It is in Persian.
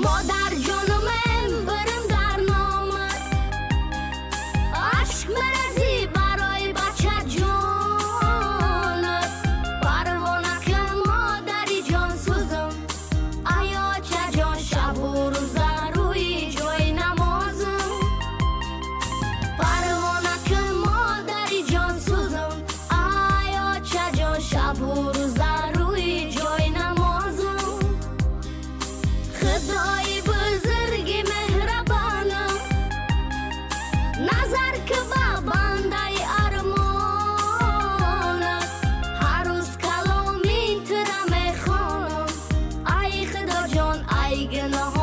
مادر جانمم برم در نامت عشق مرزی برای بچه جانت پروانه کن مادری جان سوزم آیا چه جان شب و روز روی جای نمازم پروانه کن مادری جان سوزم آیا چه جان شب و روز روی جای نمازم خدای بزرگ مهربانم نظر که با بنده ارمانم هر روز کلامی ترا میخوانم ای خدا جان ای گناه